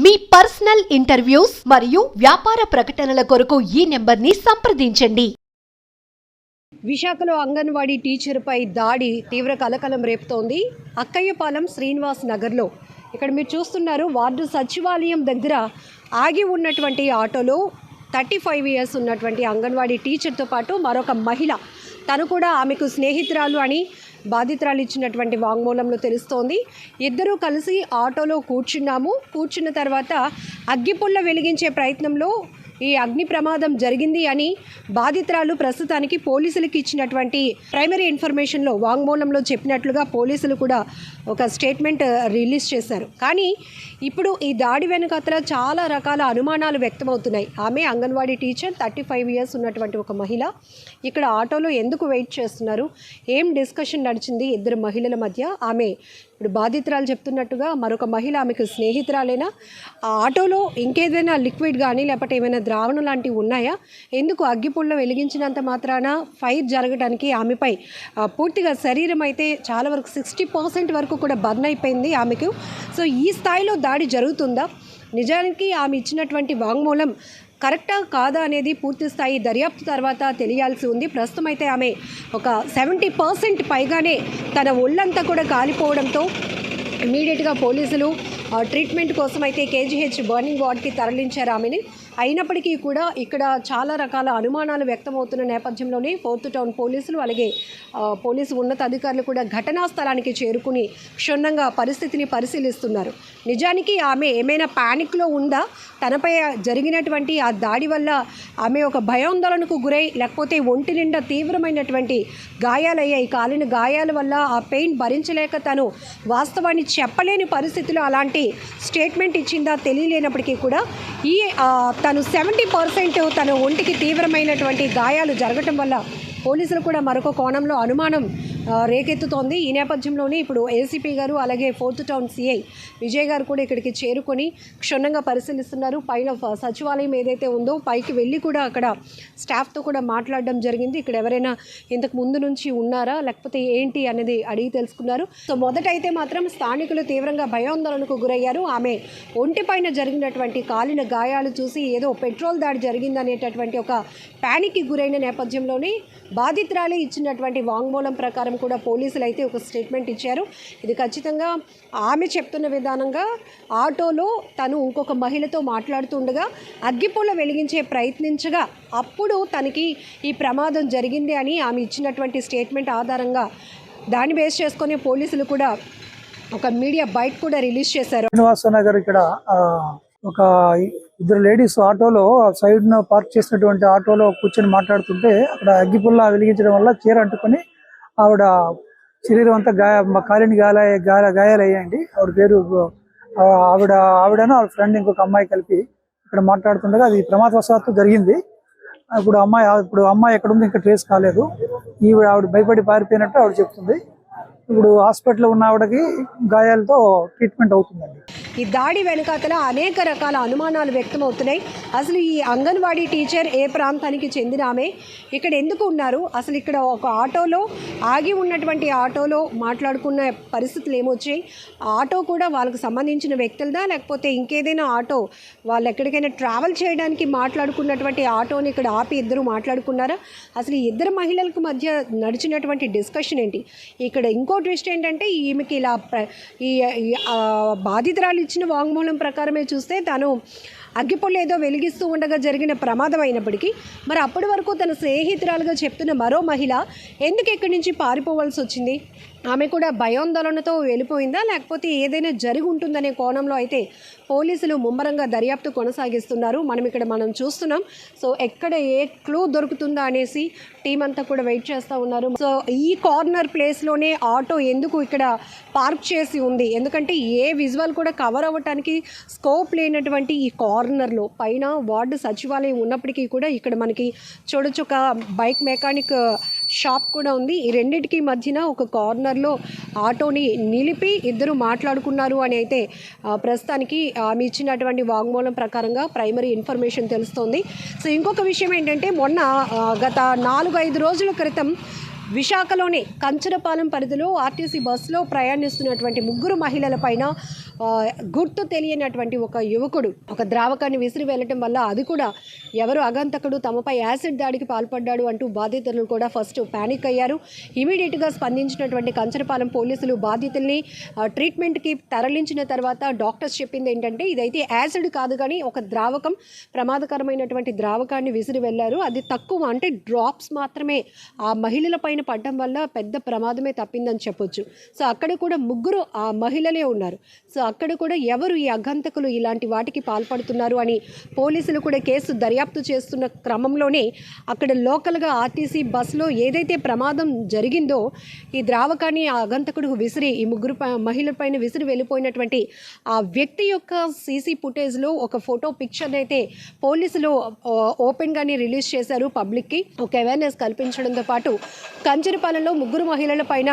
మీ personal interviews మరియు వ్యాపార ప్రకటనల కొరకు ఈ నెంబర్ని సంప్రదించండి. విశాఖలో అంగన్వాడీ టీచర్పై దాడి తీవ్ర కలకలం రేపుతోంది. అక్కయ్యపాలెం శ్రీనివాస్ నగర్లో ఇక్కడ మీరు చూస్తున్నారు, వార్డు సచివాలయం దగ్గర ఆగి ఉన్నటువంటి ఆటోలో 35 ఇయర్స్ ఉన్నటువంటి అంగన్వాడీ టీచర్తో పాటు మరొక మహిళ, తను కూడా ఆమెకు స్నేహితురాలు అని బాధితురాలు ఇచ్చినటువంటి వాంగ్మూలంలో తెలుస్తోంది. ఇద్దరూ కలిసి ఆటోలో కూర్చున్న తర్వాత అగ్గిపుల్ల వెలిగించే ప్రయత్నంలో ఈ అగ్ని ప్రమాదం జరిగింది అని బాధితురాలు ప్రస్తుతానికి పోలీసులకు ఇచ్చినటువంటి ప్రైమరీ ఇన్ఫర్మేషన్లో వాంగ్మూలంలో చెప్పినట్లుగా పోలీసులు కూడా ఒక స్టేట్మెంట్ రిలీజ్ చేశారు. కానీ ఇప్పుడు ఈ దాడి వెనుకతల చాలా రకాల అనుమానాలు వ్యక్తమవుతున్నాయి. ఆమె అంగన్వాడీ టీచర్, 35 ఇయర్స్ ఉన్నటువంటి ఒక మహిళ. ఇక్కడ ఆటోలో ఎందుకు వెయిట్ చేస్తున్నారు, ఏం డిస్కషన్ నడిచింది ఇద్దరు మహిళల మధ్య? ఆమె ఇప్పుడు బాధితురాలు చెప్తున్నట్టుగా మరొక మహిళ ఆమెకు స్నేహితురాలేనా? ఆ ఆటోలో ఇంకేదైనా లిక్విడ్ కానీ లేకపోతే ఏమైనా ద్రావణం లాంటివి ఉన్నాయా? ఎందుకు అగ్గిపుల్ల వెలిగించినంత మాత్రాన ఫైర్ జరగడానికి ఆమెపై పూర్తిగా శరీరం అయితే చాలా వరకు 60% వరకు కూడా బర్న్ అయిపోయింది ఆమెకు. సో ఈ స్థాయిలో దాడి జరుగుతుందా? నిజానికి ఆమె ఇచ్చినటువంటి వాంగ్మూలం కరెక్టా కాదా అనేది పూర్తి స్థాయి దర్యాప్తు తర్వాత తెలియాల్సి ఉంది. ప్రస్తుతం అయితే ఆమె ఒక 70% పైగానే తన ఒళ్ళంతా కూడా కాలిపోవడంతో ఇమీడియట్గా పోలీసులు ట్రీట్మెంట్ కోసం అయితే కేజీహెచ్ బర్నింగ్ వార్డ్కి తరలించారు ఆమెని. అయినప్పటికీ కూడా ఇక్కడ చాలా రకాల అనుమానాలు వ్యక్తమవుతున్న నేపథ్యంలోనే 4th టౌన్ పోలీసులు అలాగే పోలీసు ఉన్నతాధికారులు కూడా ఘటనా స్థలానికి చేరుకుని క్షుణ్ణంగా పరిస్థితిని పరిశీలిస్తున్నారు. నిజానికి ఆమె ఏమైనా ప్యానిక్లో ఉందా? తనపై జరిగినటువంటి ఆ దాడి వల్ల ఆమె ఒక భయాందోళనకు గురై, లేకపోతే ఒంటి నిండా తీవ్రమైనటువంటి గాయాలయ్యాయి, కాలిన గాయాల వల్ల ఆ పెయిన్ భరించలేక తను వాస్తవాన్ని చెప్పలేని పరిస్థితిలో అలాంటి స్టేట్మెంట్ ఇచ్చిందా తెలియలేనప్పటికీ కూడా తను 70% తన ఒంటికి తీవ్రమైనటువంటి గాయాలు జరగటం వల్ల పోలీసులు కూడా మరొక కోణంలో అనుమానం రేకెత్తుతోంది. ఈ నేపథ్యంలోనే ఇప్పుడు ఏసీపీ గారు అలాగే 4th టౌన్ సిఐ విజయ్ గారు కూడా ఇక్కడికి చేరుకొని క్షుణ్ణంగా పరిశీలిస్తున్నారు. పైన సచివాలయం ఏదైతే ఉందో పైకి వెళ్ళి కూడా అక్కడ స్టాఫ్తో కూడా మాట్లాడడం జరిగింది. ఇక్కడ ఎవరైనా ఇంతకు ముందు నుంచి ఉన్నారా లేకపోతే ఏంటి అనేది అడిగి తెలుసుకున్నారు. సో మొదటైతే మాత్రం స్థానికులు తీవ్రంగా భయాందోళనకు గురయ్యారు. ఆమె ఒంటిపైన జరిగినటువంటి కాలిన గాయాలు చూసి ఏదో పెట్రోల్ దాడి జరిగిందనేటటువంటి ఒక ప్యానిక్కి గురైన నేపథ్యంలోనే బాధితురాలే ఇచ్చినటువంటి వాంగ్మూలం ప్రకారం కూడా పోలీసులు అయితే ఒక స్టేట్మెంట్ ఇచ్చారు. ఇది ఖచ్చితంగా ఆమె చెప్తున్న విధానంగా ఆటోలో తను ఇంకొక మహిళతో మాట్లాడుతుండగా అగ్గిపుల్ల వెలిగించే ప్రయత్నించగా అప్పుడు తనకి ఈ ప్రమాదం జరిగింది అని ఆమె ఇచ్చినటువంటి స్టేట్మెంట్ ఆధారంగా దాన్ని బేస్ చేసుకొని పోలీసులు కూడా ఒక మీడియా బైట్ కూడా రిలీజ్ చేశారు. శ్రీనివాస నగర్ ఇక్కడ ఒక ఇద్దరు లేడీస్ ఆటోలో సైడ్ పార్క్ చేసినటువంటి ఆటోలో కూర్చొని మాట్లాడుతుంటే అక్కడ అగ్గిపుల్ల వెలిగించడం వల్ల చీర అంటుకొని ఆవిడ శరీరం అంతా కాలిన గాయాలయ్యాయండి. ఆవిడ పేరు ఆవిడను ఆవిడ ఫ్రెండ్ ఇంకొక అమ్మాయి కలిపి ఇక్కడ మాట్లాడుతుండగా అది ప్రమాదవశాత్తు జరిగింది. ఇప్పుడు అమ్మాయి ఎక్కడ ఉంది ఇంకా ట్రేస్ కాలేదు. ఆవిడ భయపడి పారిపోయినట్టు ఆవిడ చెప్తుంది. ఇప్పుడు హాస్పిటల్లో ఉన్న ఆవిడకి గాయాలతో ట్రీట్మెంట్ అవుతుందండి. ఈ దాడి వెనుకాతల అనేక రకాల అనుమానాలు వ్యక్తమవుతున్నాయి. అసలు ఈ అంగన్వాడీ టీచర్ ఏ ప్రాంతానికి చెందిన ఆమె, ఇక్కడ ఎందుకు ఉన్నారు, అసలు ఇక్కడ ఒక ఆటోలో ఆగి ఉన్నటువంటి ఆటోలో మాట్లాడుకున్న పరిస్థితులు ఏమొచ్చాయి, ఆటో కూడా వాళ్ళకు సంబంధించిన వ్యక్తులదా లేకపోతే ఇంకేదైనా ఆటో వాళ్ళు ఎక్కడికైనా ట్రావెల్ చేయడానికి మాట్లాడుకున్నటువంటి ఆటోని ఇక్కడ ఆపి ఇద్దరు మాట్లాడుకున్నారా? అసలు ఈ ఇద్దరు మహిళలకు మధ్య నడిచినటువంటి డిస్కషన్ ఏంటి? ఇక్కడ ఇంకో ట్విస్ట్ ఏంటంటే ఈమెకి ఇలా ఈ బాధితురాలు ఇచ్చిన వాంగ్మూలం ప్రకారమే చూస్తే తను అగ్గిపుల్ల ఏదో వెలిగిస్తూ ఉండగా జరిగిన ప్రమాదం అయినప్పటికీ మరి అప్పటి వరకు తన స్నేహితురాలుగా చెప్తున్న మరో మహిళ ఎందుకు ఇక్కడి నుంచి పారిపోవాల్సి వచ్చింది? ఆమె కూడా భయాందోళనతో వెళ్ళిపోయిందా లేకపోతే ఏదైనా జరిగి ఉంటుందనే కోణంలో అయితే పోలీసులు ముమ్మరంగా దర్యాప్తు కొనసాగిస్తున్నారు. మనం చూస్తున్నాం. సో ఎక్కడ ఏ క్లూ దొరుకుతుందా అనేసి టీం అంతా కూడా వెయిట్ చేస్తూ ఉన్నారు. సో ఈ కార్నర్ ప్లేస్లోనే ఆటో ఎందుకు ఇక్కడ పార్క్ చేసి ఉంది? ఎందుకంటే ఏ విజువల్ కూడా కవర్ అవ్వటానికి స్కోప్ లేనటువంటి ఈ కార్నర్లో పైన వార్డు సచివాలయం ఉన్నప్పటికీ కూడా ఇక్కడ మనకి చూడొచ్చు ఒక బైక్ మెకానిక్ షాప్ కూడా ఉంది. ఈ రెండింటికి మధ్యన ఒక కార్నర్లో ఆటోని నిలిపి ఇద్దరు మాట్లాడుకున్నారు అని అయితే ప్రస్తుతానికి ఆమె ఇచ్చినటువంటి వాంగ్మూలం ప్రకారంగా ప్రైమరీ ఇన్ఫర్మేషన్ తెలుస్తోంది. సో ఇంకొక విషయం ఏంటంటే మొన్న గత 4-5 రోజుల క్రితం విశాఖలోని కంచరపాలెం పరిధిలో ఆర్టీసీ బస్సులో ప్రయాణిస్తున్నటువంటి ముగ్గురు మహిళలపైన గుర్తు తెలియనటువంటి ఒక యువకుడు ఒక ద్రావకాన్ని విసిరి వెళ్ళటం వల్ల అది కూడా ఎవరు అగంతకుడు తమపై యాసిడ్ దాడికి పాల్పడ్డాడు అంటూ బాధితులు కూడా ఫస్ట్ పానిక్ అయ్యారు. ఇమీడియట్గా స్పందించినటువంటి కంచరపాలెం పోలీసులు బాధితుల్ని ట్రీట్మెంట్కి తరలించిన తర్వాత డాక్టర్స్ చెప్పింది ఏంటంటే ఇదైతే యాసిడ్ కాదు కానీ ఒక ద్రావకం, ప్రమాదకరమైనటువంటి ద్రావకాన్ని విసిరి వెళ్ళారు. అది తక్కువ అంటే డ్రాప్స్ మాత్రమే ఆ మహిళల పైన పడడం వల్ల పెద్ద ప్రమాదమే తప్పిందని చెప్పొచ్చు. సో అక్కడ కూడా ముగ్గురు ఆ మహిళలే ఉన్నారు. సో అక్కడ కూడా ఎవరు ఈ అగంతకులు ఇలాంటి వాటికి పాల్పడుతున్నారు అని పోలీసులు కూడా కేసు దర్యాప్తు చేస్తున్న క్రమంలోనే అక్కడ లోకల్గా ఆర్టీసీ బస్సులో ఏదైతే ప్రమాదం జరిగిందో ఈ ద్రావకాన్ని ఆ అగంతకుడు విసిరి ఈ ముగ్గురు మహిళల పైన విసిరి వెళ్ళిపోయినటువంటి ఆ వ్యక్తి యొక్క సీసీ ఫుటేజ్లో ఒక ఫోటో పిక్చర్ అయితే పోలీసులు ఓపెన్గానే రిలీజ్ చేశారు పబ్లిక్కి. ఒక అవేర్నెస్ కల్పించడంతో పాటు కంచరపాలెంలో ముగ్గురు మహిళల పైన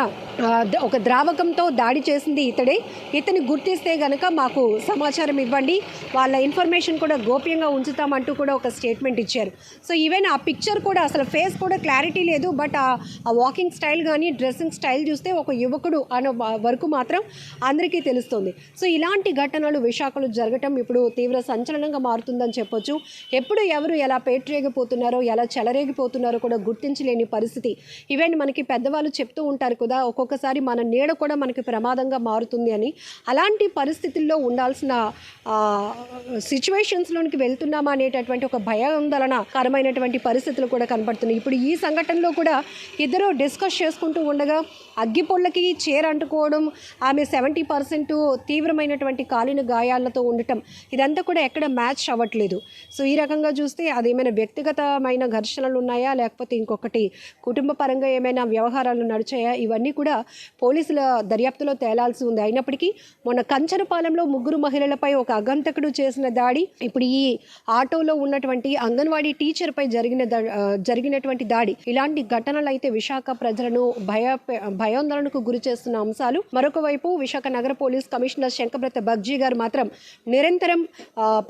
ఒక ద్రావకంతో దాడి చేసింది ఇతడే, ఇతని గుర్తిస్తే గనక మాకు సమాచారం ఇవ్వండి, వాళ్ళ ఇన్ఫర్మేషన్ కూడా గోప్యంగా ఉంచుతామంటూ కూడా ఒక స్టేట్మెంట్ ఇచ్చారు. సో ఈవెన్ ఆ పిక్చర్ కూడా అసలు ఫేస్ కూడా క్లారిటీ లేదు, బట్ ఆ వాకింగ్ స్టైల్ కానీ డ్రెస్సింగ్ స్టైల్ చూస్తే ఒక యువకుడు అనే వరకు మాత్రం అందరికీ తెలుస్తుంది. సో ఇలాంటి ఘటనలు విశాఖలో జరగటం ఇప్పుడు తీవ్ర సంచలనంగా మారుతుందని చెప్పొచ్చు. ఎప్పుడు ఎవరు ఎలా పేట్రేగిపోతున్నారో ఎలా చెలరేగిపోతున్నారో కూడా గుర్తించలేని పరిస్థితి. ఈవెన్ మనకి పెద్దవాళ్ళు చెప్తూ ఉంటారు కదా, ఒక్కొక్కసారి మన నీడ కూడా మనకి ప్రమాదంగా మారుతుంది అని. అలాంటి పరిస్థితుల్లో ఉండాల్సిన సిచ్యువేషన్స్లోనికి వెళ్తున్నామా అనేటటువంటి ఒక భయాందోళనకరమైనటువంటి పరిస్థితులు కూడా కనపడుతున్నాయి. ఇప్పుడు ఈ సంఘటనలో కూడా ఇద్దరు డిస్కస్ చేసుకుంటూ ఉండగా అగ్గిపొళ్ళకి చీర అంటుకోవడం, ఆమె 70% తీవ్రమైనటువంటి కాలిన గాయాలతో ఉండటం, ఇదంతా కూడా ఎక్కడ మ్యాచ్ అవ్వట్లేదు. సో ఈ రకంగా చూస్తే అదేమైనా వ్యక్తిగతమైన ఘర్షణలు ఉన్నాయా, లేకపోతే ఇంకొకటి కుటుంబ పరంగా ఏమైనా వ్యవహారాలు నడిచాయా, ఇవన్నీ కూడా పోలీసుల దర్యాప్తులో తేలాల్సి ఉంది. అయినప్పటికీ మొన్న కంచరపాలెంలో ముగ్గురు మహిళలపై ఒక అగంతకుడు చేసిన దాడి, ఇప్పుడు ఈ ఆటోలో ఉన్నటువంటి అంగన్వాడీ టీచర్పై జరిగినటువంటి దాడి, ఇలాంటి ఘటనలు అయితే విశాఖ ప్రజలను భయాందోళనకు గురి చేస్తున్న అంశాలు. మరొక వైపు విశాఖ నగర పోలీస్ కమిషనర్ శంకబ్రత బగ్జీ గారు మాత్రం నిరంతరం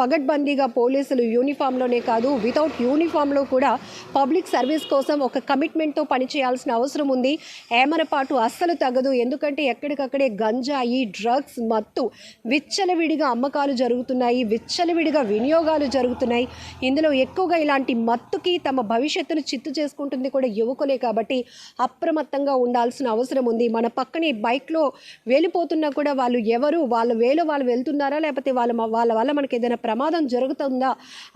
పగడ్బందీగా పోలీసులు యూనిఫామ్లోనే కాదు వితౌట్ యూనిఫామ్లో కూడా పబ్లిక్ సర్వీస్ కోసం ఒక కమిట్మెంట్తో పనిచేయాల్సిన అవసరం ఉంది. ఏమరపాటు అస్సలు తగ్గదు. ఎందుకంటే ఎక్కడికక్కడే గంజాయి, డ్రగ్స్, మత్తు విచ్చలవిడిగా అమ్మకాలు జరుగుతున్నాయి, విచ్చలవిడిగా వినియోగాలు జరుగుతున్నాయి. ఇందులో ఎక్కువగా ఇలాంటి మత్తుకి తమ భవిష్యత్తును చిత్తు చేసుకుంటుంది కూడా యువకులే. కాబట్టి అప్రమత్తంగా ఉండాల్సిన అవసరం ఉంది. మన పక్కనే బైక్లో వెళ్ళిపోతున్నా కూడా వాళ్ళు ఎవరు, వాళ్ళ వేలో వాళ్ళు వెళ్తున్నారా, లేకపోతే వాళ్ళ వల్ల మనకి ఏదైనా ప్రమాదం జరుగుతుందా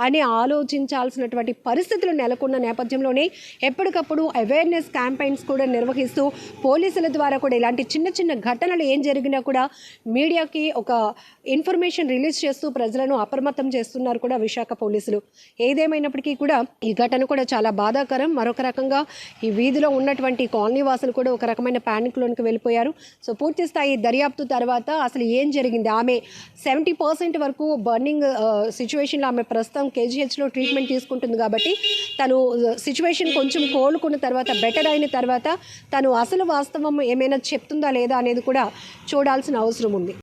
అని ఆలోచించాల్సినటువంటి పరిస్థితులు నెలకొన్న నేపథ్యంలోనే ఎప్పటికప్పుడు అవేర్నెస్ క్యాంపెయిన్స్ కూడా నిర్వహిస్తూ పోలీసుల ద్వారా కూడా ఇలాంటి చిన్న చిన్న ఘటనలు ఏం జరిగినా కూడా మీడియాకి ఒక ఇన్ఫర్మేషన్ రిలీజ్ చేస్తూ ప్రజలను అప్రమత్తం చేస్తున్నారు కూడా విశాఖ పోలీసులు. ఏదేమైనప్పటికీ కూడా ఈ ఘటన కూడా చాలా బాధాకరం. మరొక రకంగా ఈ వీధిలో ఉన్నటువంటి కాలనీ వాసులు కూడా ఒక రకమైన ప్యానిక్లోనికి వెళ్ళిపోయారు. సో పూర్తి స్థాయి దర్యాప్తు తర్వాత అసలు ఏం జరిగింది, ఆమె 70% వరకు బర్నింగ్ సిచ్యువేషన్లో ఆమె ప్రస్తుతం కేజీహెచ్లో ట్రీట్మెంట్ తీసుకుంటుంది. కాబట్టి తను సిచ్యువేషన్ కొంచెం కోలుకున్న తర్వాత, బెటర్ అయిన తర్వాత తను అసలు వాస్తవం ఏమైనా చెప్తుందా లేదా అనేది కూడా చూడాల్సిన అవసరం ఉంది.